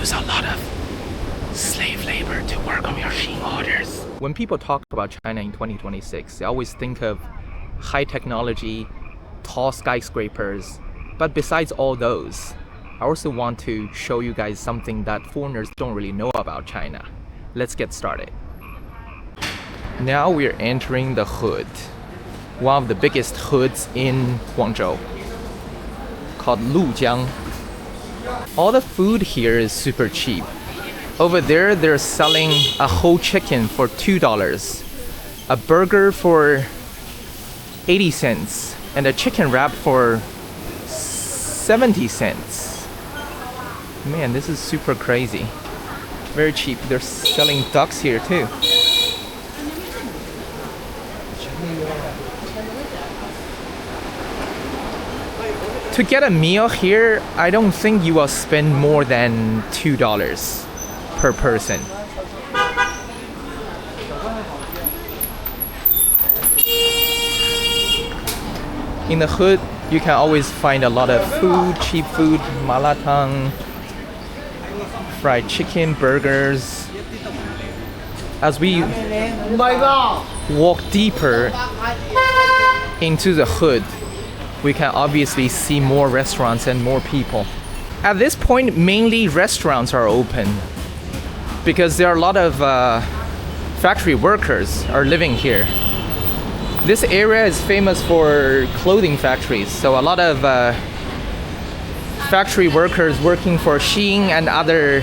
use a lot of slave labor to work on machine orders. When people talk about China in 2026, they always think of high technology, tall skyscrapers. But besides all those, I also want to show you guys something that foreigners don't really know about China. Let's get started. Now we're entering the hood, one of the biggest hoods in Guangzhou, called Lujiang. All the food here is super cheap. Over there, they're selling a whole chicken for $2, a burger for 80 cents, and a chicken wrap for 70 cents. Man, this is super crazy. Very cheap. They're selling ducks here too. To get a meal here, I don't think you will spend more than $2 per person. In the hood, you can always find a lot of food, cheap food, malatang, fried chicken, burgers. As we walk deeper into the hood, we can obviously see more restaurants and more people. At this point, mainly restaurants are open because there are a lot of factory workers are living here. This area is famous for clothing factories, so a lot of factory workers working for Shein and other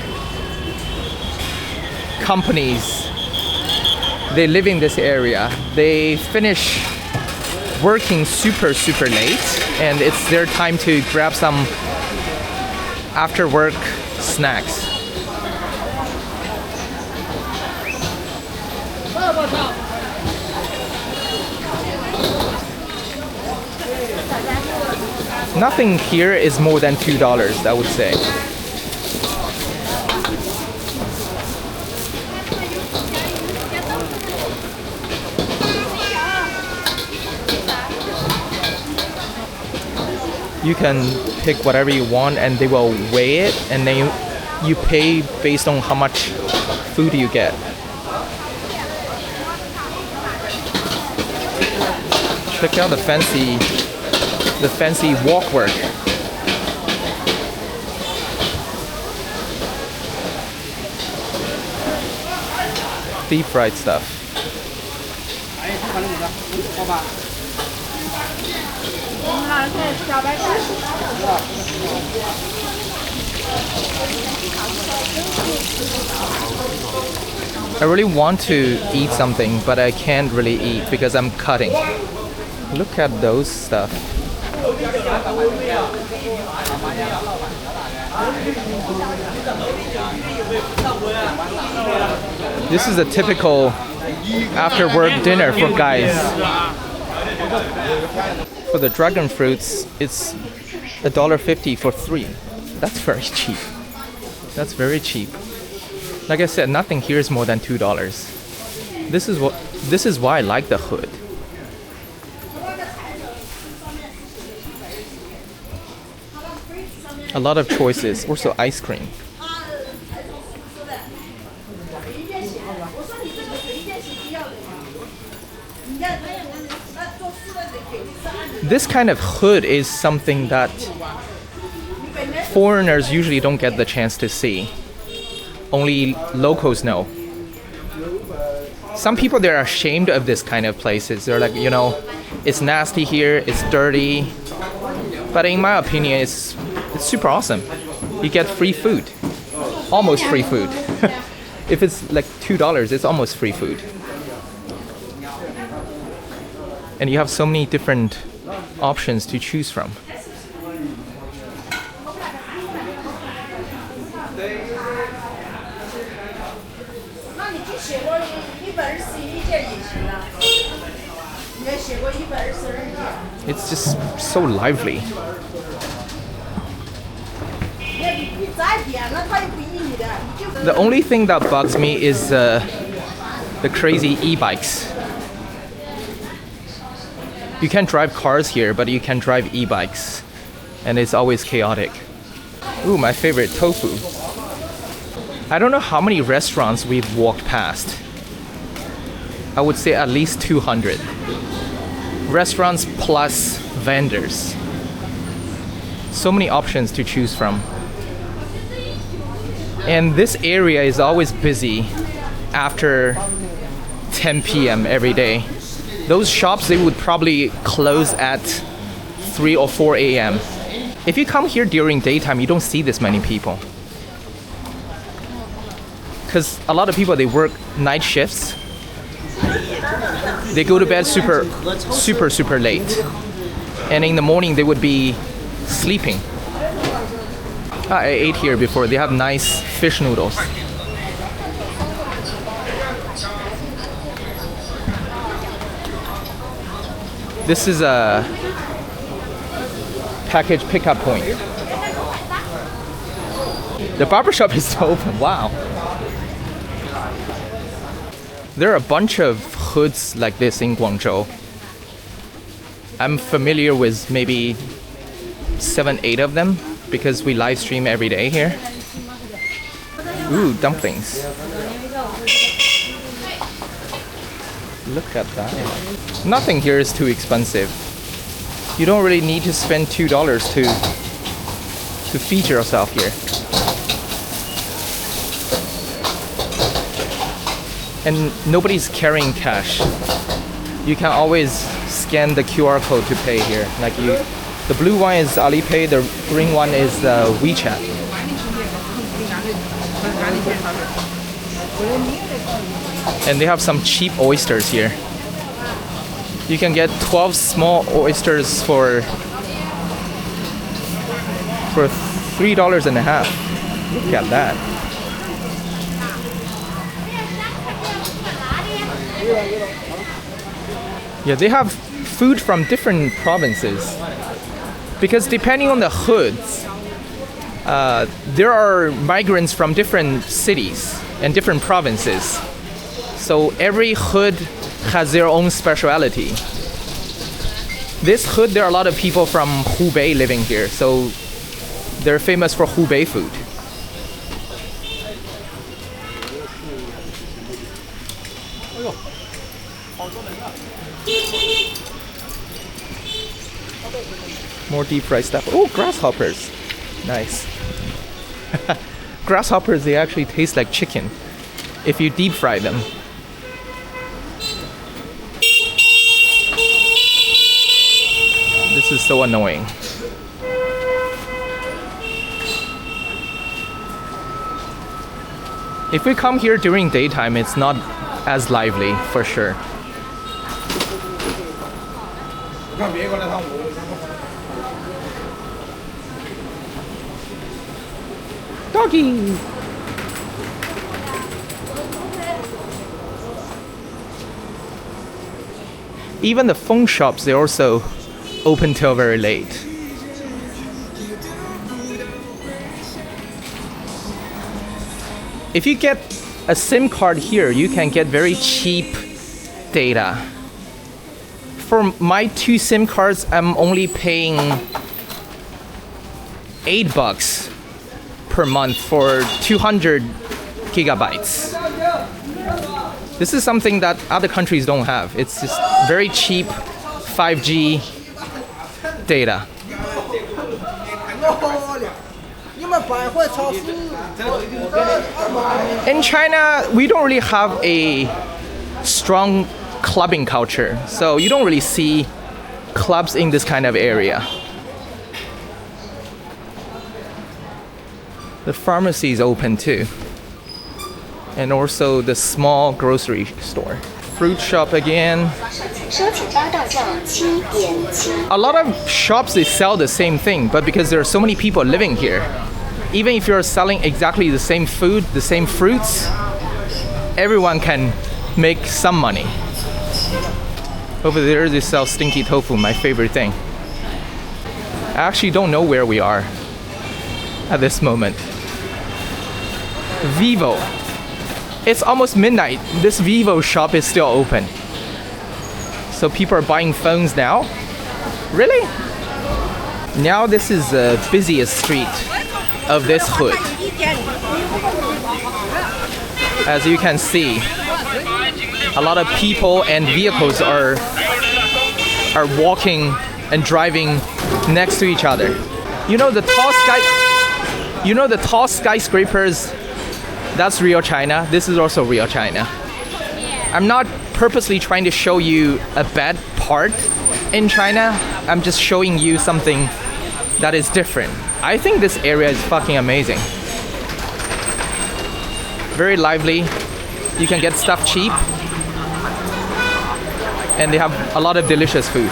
companies, they live in this area. They finish working super late, and it's their time to grab some after work snacks. Nothing here is more than $2, I would say. You can pick whatever you want and they will weigh it, and then you pay based on how much food you get. Check out the fancy walkwork. Deep fried stuff. I really want to eat something, but I can't really eat because I'm cutting. Look at those stuff. This is a typical after-work dinner for guys. For the dragon fruits, it's $1.50 for 3. That's very cheap. That's very cheap. Like I said, nothing here is more than $2. This is why I like the hood. A lot of choices. Also ice cream. This kind of hood is something that foreigners usually don't get the chance to see. Only locals know. Some people, they're ashamed of this kind of places. They're like, it's nasty here, it's dirty. But in my opinion, it's super awesome. You get free food. Almost free food. If it's like $2, it's almost free food. And you have so many different options to choose from. It's just so lively. The only thing that bugs me is the crazy e-bikes. You can't drive cars here, but you can drive e-bikes, and it's always chaotic. Ooh, my favorite, tofu. I don't know how many restaurants we've walked past. I would say at least 200. Restaurants plus vendors. So many options to choose from. And this area is always busy after 10 p.m. every day. Those shops, they would probably close at 3 or 4 a.m. If you come here during daytime, you don't see this many people. Because a lot of people, they work night shifts. They go to bed super late. And in the morning, they would be sleeping. I ate here before. They have nice fish noodles. This is a package pickup point. The barbershop is still open. Wow. There are a bunch of hoods like this in Guangzhou. I'm familiar with maybe 7, 8 of them because we live stream every day here. Ooh, dumplings. Look at that. Nothing here is too expensive. You don't really need to spend $2 to feed yourself here. And nobody's carrying cash. You can always scan the QR code to pay here. Like the blue one is Alipay, the green one is WeChat. And they have some cheap oysters here. You can get 12 small oysters for $3.50. Look at that. Yeah, they have food from different provinces. Because depending on the hoods, there are migrants from different cities and different provinces. So every hood has their own speciality. This hood, there are a lot of people from Hubei living here, so they're famous for Hubei food. More deep fried stuff. Oh, grasshoppers. Nice. Grasshoppers, they actually taste like chicken if you deep fry them. This is so annoying. If we come here during daytime, it's not as lively, for sure. Doggy! Even the phone shops, they're also open till very late. If you get a SIM card here, you can get very cheap data. For my 2 SIM cards, I'm only paying $8 per month for 200 gigabytes. This is something that other countries don't have. It's just very cheap 5G data. In China, we don't really have a strong clubbing culture, so you don't really see clubs in this kind of area. The pharmacy is open too, and also the small grocery store. Fruit shop again. A lot of shops, they sell the same thing, but because there are so many people living here, even if you're selling exactly the same food, the same fruits, everyone can make some money. Over there they sell stinky tofu, my favorite thing. I actually don't know where we are at this moment. Vivo. It's almost midnight. This Vivo shop is still open. So people are buying phones now? Really? Now this is the busiest street of this hood. As you can see, a lot of people and vehicles are walking and driving next to each other. You know the tall skyscrapers? That's real China. This is also real China. I'm not purposely trying to show you a bad part in China. I'm just showing you something that is different. I think this area is fucking amazing. Very lively. You can get stuff cheap. And they have a lot of delicious food.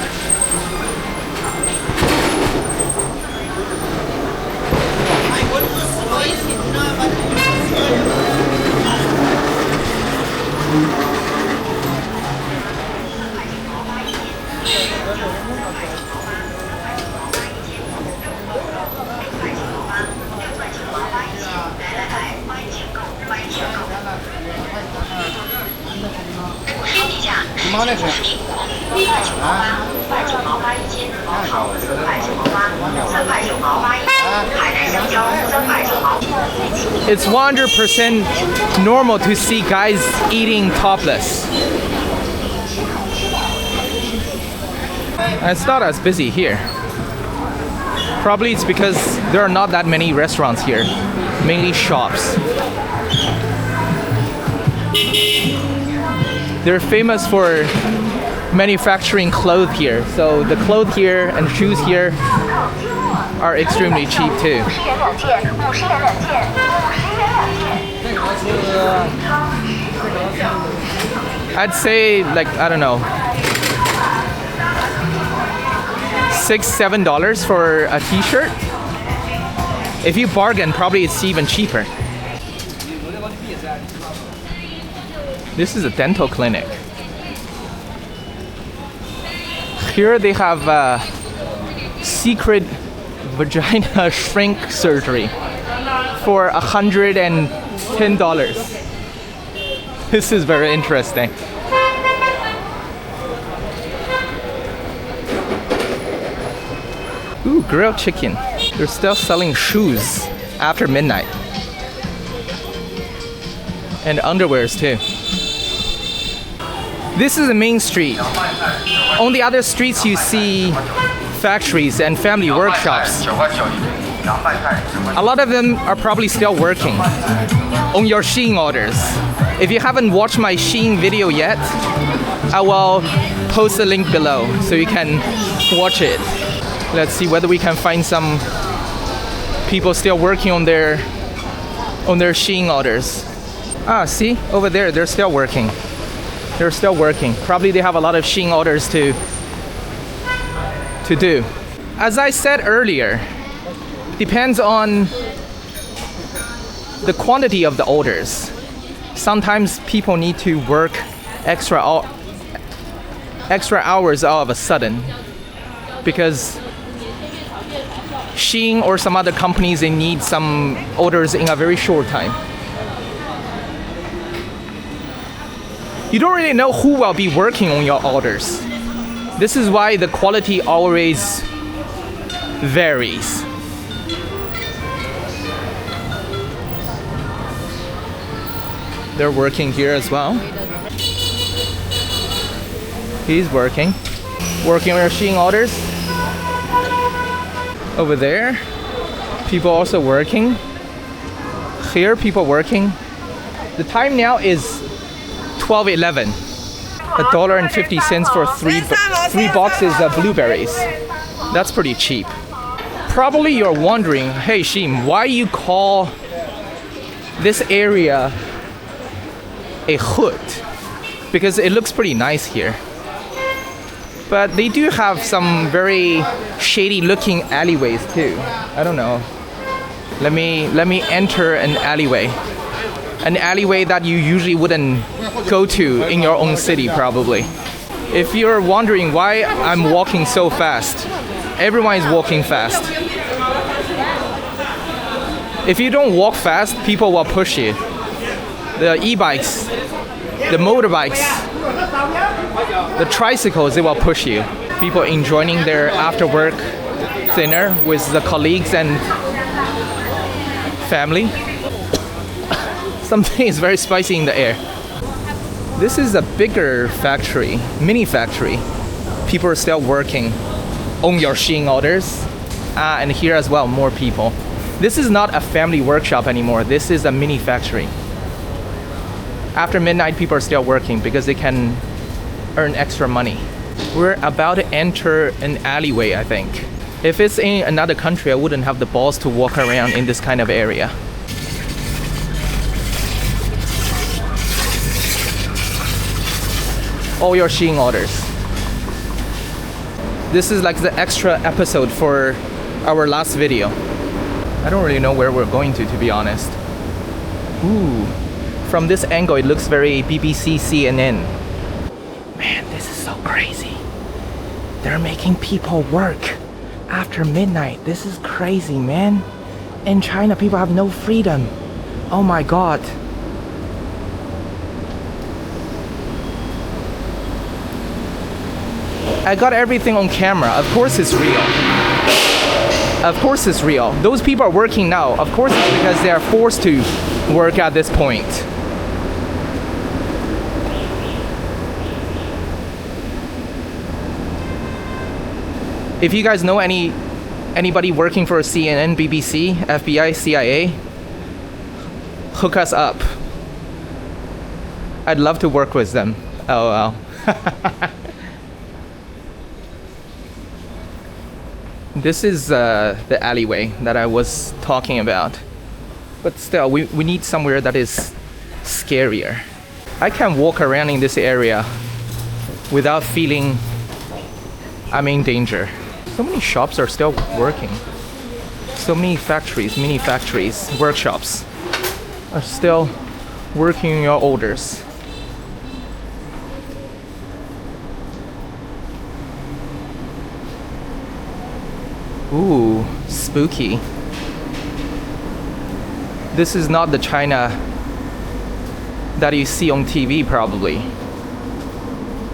It's 100% normal to see guys eating topless. And it's not as busy here. Probably it's because there are not that many restaurants here, mainly shops. They're famous for manufacturing clothes here, so the clothes here and shoes here are extremely cheap too. I'd say like, I don't know, $6-7 for a t-shirt. If you bargain, probably it's even cheaper. This is a dental clinic. Here they have secret vagina shrink surgery for $110. This is very interesting. Ooh, grilled chicken. They're still selling shoes after midnight. And underwears too. This is the main street. On the other streets you see factories and family workshops. A lot of them are probably still working on your Shein orders. If you haven't watched my Shein video yet, I will post the link below so you can watch it. Let's see whether we can find some people still working on their Shein orders. Ah, see? Over there, they're still working. They're still working. Probably they have a lot of Shein orders to do. As I said earlier, depends on the quantity of the orders. Sometimes people need to work extra hours all of a sudden because Shein or some other companies, they need some orders in a very short time. You don't really know who will be working on your orders. This is why the quality always varies. They're working here as well. He's working on your Shein orders. Over there, people also working. Here, people working. The time now is 12:11. $1.50 for three boxes of blueberries. That's pretty cheap. Probably you're wondering, hey Shein, why you call this area a hood? Because it looks pretty nice here. But they do have some very shady looking alleyways too. I don't know. Let me enter an alleyway. An alleyway that you usually wouldn't go to in your own city probably. If you're wondering why I'm walking so fast, everyone is walking fast. If you don't walk fast, people will push you. The e-bikes, the motorbikes, the tricycles, they will push you. People enjoying their after-work dinner with the colleagues and family. Something is very spicy in the air. This is a bigger factory, mini factory. People are still working on your Shein orders. And here as well, more people. This is not a family workshop anymore. This is a mini factory. After midnight, people are still working because they can earn extra money. We're about to enter an alleyway, I think. If it's in another country, I wouldn't have the balls to walk around in this kind of area. All your Shein orders. This is like the extra episode for our last video. I don't really know where we're going to be honest. Ooh, from this angle it looks very BBC, CNN. Man, this is so crazy. They're making people work after midnight. This is crazy, man. In China, people have no freedom. Oh my god. I got everything on camera. Of course it's real. Of course it's real. Those people are working now. Of course it's because they are forced to work at this point. If you guys know anybody working for CNN, BBC, FBI, CIA, hook us up. I'd love to work with them. LOL. This is the alleyway that I was talking about. But still, we need somewhere that is scarier. I can walk around in this area without feeling I'm in danger. So many shops are still working. So many factories, mini factories, workshops are still working on your orders. Ooh, spooky. This is not the China that you see on TV probably.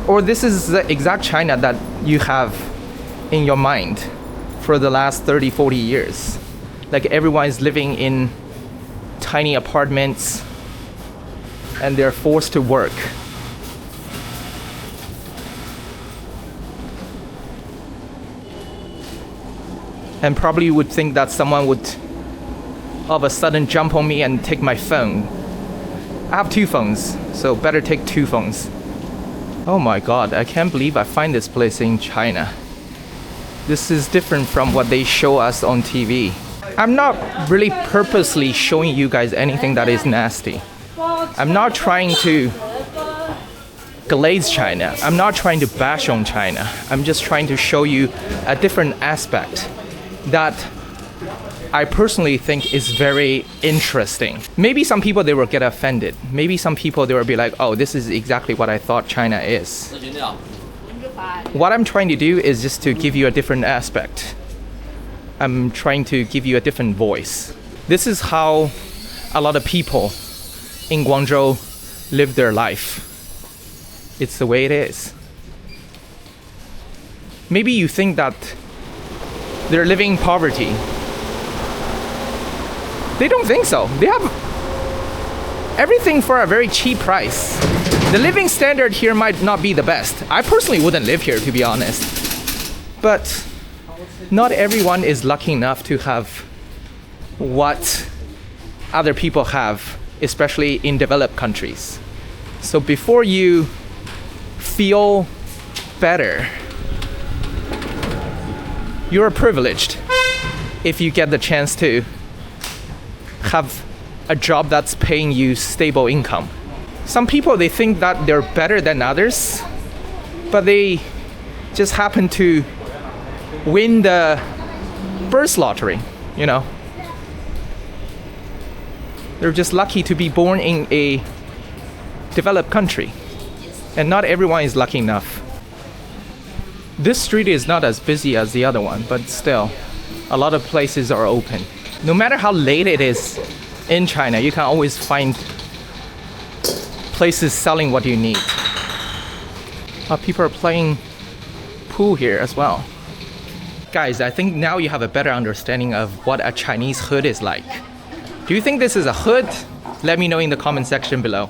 Or this is the exact China that you have in your mind for the last 30, 40 years. Like everyone is living in tiny apartments and they're forced to work. And probably you would think that someone would all of a sudden jump on me and take my phone. I have 2 phones, so better take 2 phones. Oh my god, I can't believe I find this place in China. This is different from what they show us on TV. I'm not really purposely showing you guys anything that is nasty. I'm not trying to glaze China. I'm not trying to bash on China. I'm just trying to show you a different aspect that I personally think is very interesting. Maybe some people they will get offended. Maybe some people they will be like, oh, this is exactly what I thought China is. What I'm trying to do is just to give you a different aspect. I'm trying to give you a different voice. This is how a lot of people in Guangzhou live their life. It's the way it is. Maybe you think that they're living in poverty. They don't think so. They have everything for a very cheap price. The living standard here might not be the best. I personally wouldn't live here, to be honest. But not everyone is lucky enough to have what other people have, especially in developed countries. So before you feel better, you're privileged if you get the chance to have a job that's paying you stable income. Some people, they think that they're better than others, but they just happen to win the birth lottery, you know. They're just lucky to be born in a developed country, and not everyone is lucky enough. This street is not as busy as the other one, but still, a lot of places are open. No matter how late it is in China, you can always find places selling what you need. People are playing pool here as well. Guys, I think now you have a better understanding of what a Chinese hood is like. Do you think this is a hood Let me know in the comment section below.